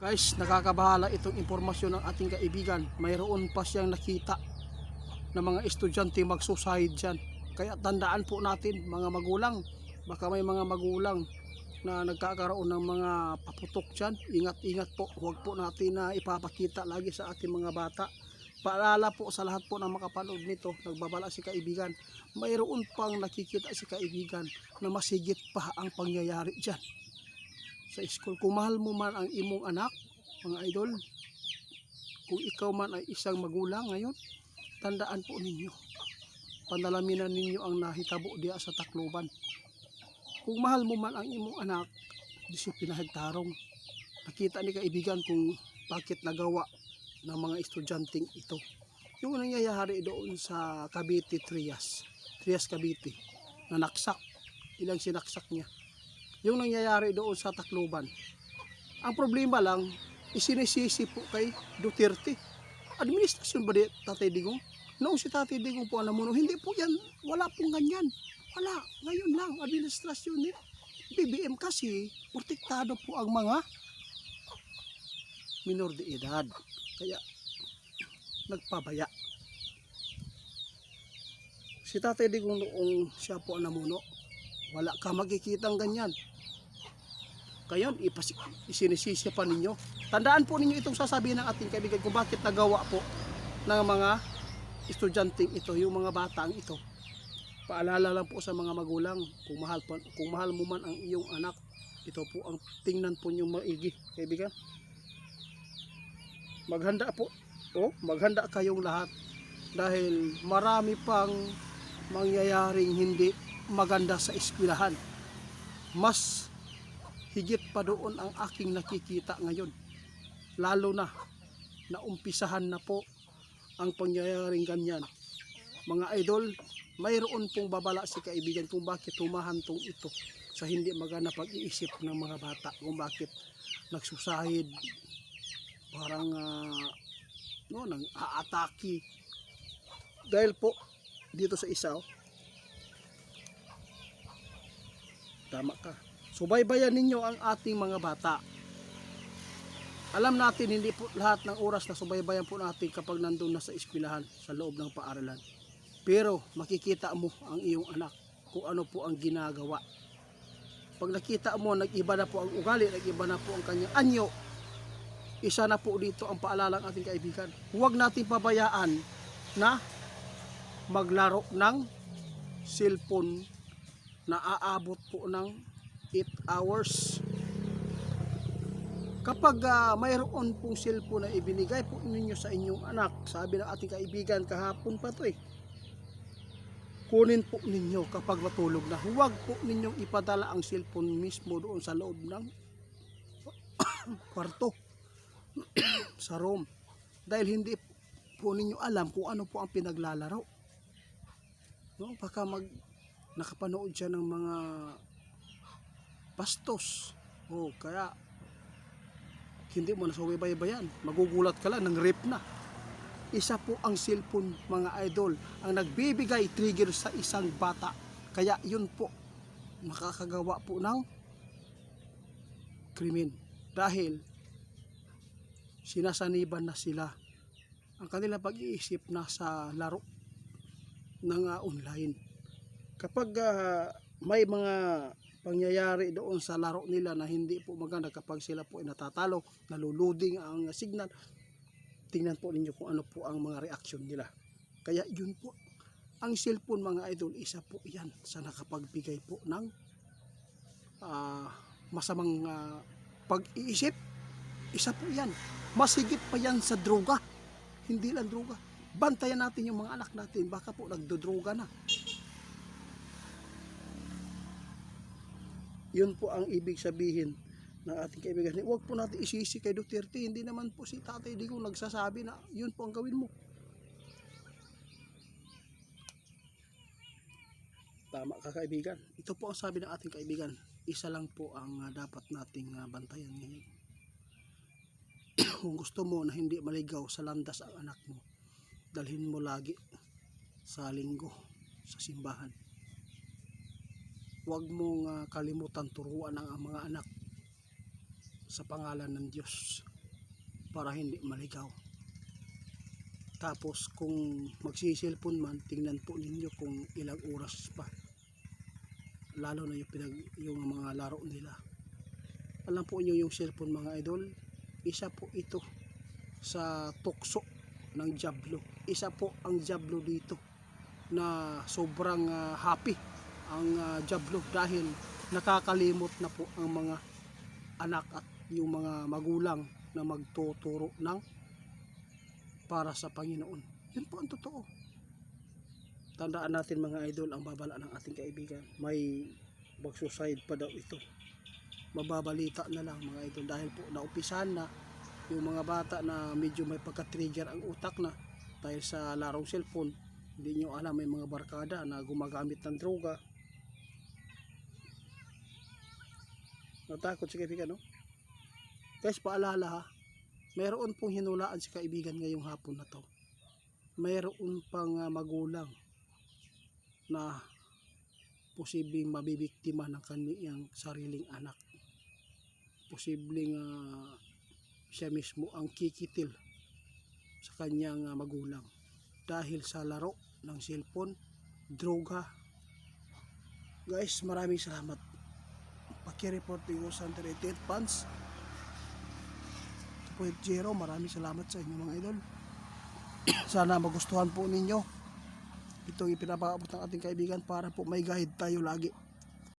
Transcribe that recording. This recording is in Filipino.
Guys, nakakabahala itong impormasyon ng ating kaibigan. Mayroon pa siyang nakita na mga estudyante magsuicide dyan. Kaya tandaan po natin mga magulang, baka may mga magulang na nagkakaroon ng mga paputok dyan. Ingat-ingat po, huwag po natin na ipapakita lagi sa ating mga bata. Paalala po sa lahat po na makapanood nito, nagbabala si kaibigan, mayroon pang nakikita si kaibigan na masigit pa ang pangyayari dyan sa school. Kung mahal mo man ang imong anak, mga idol, kung ikaw man ay isang magulang ngayon, tandaan po ninyo, panalaminan ninyo ang nahitabo diya sa Tacloban. Kung mahal mo man ang imong anak, disiplinahag tarong. Nakita ni kaibigan kung bakit nagawa ng mga estudyanteng ito. Yung nangyayari doon sa Cavite, Trias Cavite, na naksak, ilang sinaksak niya. Yung nangyayari doon sa Tacloban. Ang problema lang, isinisisi po kay Duterte. Administrasyon ba di Tatay Digong? Noong si Tatay Digong po ang namuno, hindi po yan, wala pong ganyan. Wala, ngayon lang, administrasyon ni BBM kasi, protektado po ang mga minor de edad. Kaya, nagpabaya. Si Tatay Digong noong siya po ang namuno, wala ka makikitang ganyan. Kayon, isinisisi pa ninyo. Tandaan po ninyo itong sasabihin ng ating kaibigan kung bakit nagawa po ng mga estudyanteng ito, yung mga batang ito. Paalala lang po sa mga magulang, kung mahal mo man ang iyong anak, ito po ang tingnan po niyo maigi, kaibigan. Maghanda po. Maghanda kayong lahat dahil marami pang mangyayaring hindi maganda sa eskwelahan. Mas higit pa doon ang aking nakikita ngayon. Lalo na naumpisahan na po ang pangyayaring ganyan. Mga idol, mayroon pong babala si kaibigan kung bakit humahantong ito sa hindi maganda pag-iisip ng mga bata. Kung bakit nagsusahid, parang nang aataki. Dahil po dito sa isa, tama ka. Subaybayan ninyo ang ating mga bata. Alam natin hindi po lahat ng oras na subaybayan po natin kapag nandun na sa eskwelahan, sa loob ng paaralan. Pero makikita mo ang iyong anak kung ano po ang ginagawa. Pag nakita mo, nag-iba na po ang ugali, nag-iba na po ang kanyang anyo, isa na po dito ang paalala ng ating kaibigan. Huwag natin pabayaan na maglaro ng cellphone na aabot po ng 8 hours. Kapag mayroon pong cellphone na ibinigay po ninyo sa inyong anak, sabi ng ating kaibigan kahapon pa to kunin po ninyo kapag matulog na. Huwag po ninyong ipadala ang cellphone mismo doon sa loob ng kwarto, sa room. Dahil hindi po ninyo alam kung ano po ang pinaglalaro. No? Baka nakapanood siya ng mga bastos. Kaya hindi mo na subaybayan. Magugulat ka lang, ng rape na. Isa po ang cellphone, mga idol, ang nagbibigay trigger sa isang bata. Kaya yun po, makakagawa po ng krimen. Dahil sinasaniban na sila. Ang kanilang pag-iisip nasa laro ng online. Kapag may mga pangyayari doon sa laro nila na hindi po maganda, kapag sila po ay natatalo, naluluding ang signal, tingnan po ninyo kung ano po ang mga reaksyon nila. Kaya yun po, ang cellphone, mga idol, isa po yan sa nakapagbigay po ng masamang pag-iisip. Isa po yan. Masigit pa yan sa droga. Hindi lang droga. Bantayan natin yung mga anak natin, baka po nagdodroga na. Yun po ang ibig sabihin ng ating kaibigan. Huwag po natin isisi kay Duterte. Hindi naman po si Tatay Digong nagsasabi na yun po ang gawin mo. Tama ka, kaibigan. Ito po ang sabi ng ating kaibigan. Isa lang po ang dapat nating bantayan ngayon. Kung gusto mo na hindi maligaw sa landas ang anak mo, dalhin mo lagi sa linggo, sa simbahan. Huwag mong kalimutan turuan ang mga anak sa pangalan ng Diyos. para hindi maligaw. Tapos kung magsiselfon man, tingnan po ninyo kung ilang oras pa, lalo na yung mga laro nila. Alam po niyo yung cellphone mga idol, isa po ito sa tukso ng Diablo. Isa po ang Diablo dito na sobrang happy ang Diablo dahil nakakalimot na po ang mga anak at yung mga magulang na magtuturo ng para sa Panginoon. Yun po ang totoo. Tandaan natin mga idol, ang babala ng ating kaibigan, may magsuicide pa daw ito. Mababalita na lang mga idol dahil po naupisan na yung mga bata na medyo may pagka-trigger ang utak na dahil sa larong cellphone. Hindi nyo alam, may mga barkada na gumagamit ng droga. Natakot si kaibigan, no? Guys, paalala ha, mayroon pong hinulaan si kaibigan ngayong hapon na to. Mayroon pang magulang na posibleng mabibiktima ng kaniyang sariling anak. Posibleng siya mismo ang kikitil sa kanyang magulang dahil sa laro ng cellphone, droga. Guys, maraming salamat. Paki-report yung sa 188 fans 2.0. Maraming salamat sa inyo mga idol. Sana magustuhan po ninyo itong ipinapaabot ng ating kaibigan para po may guide tayo lagi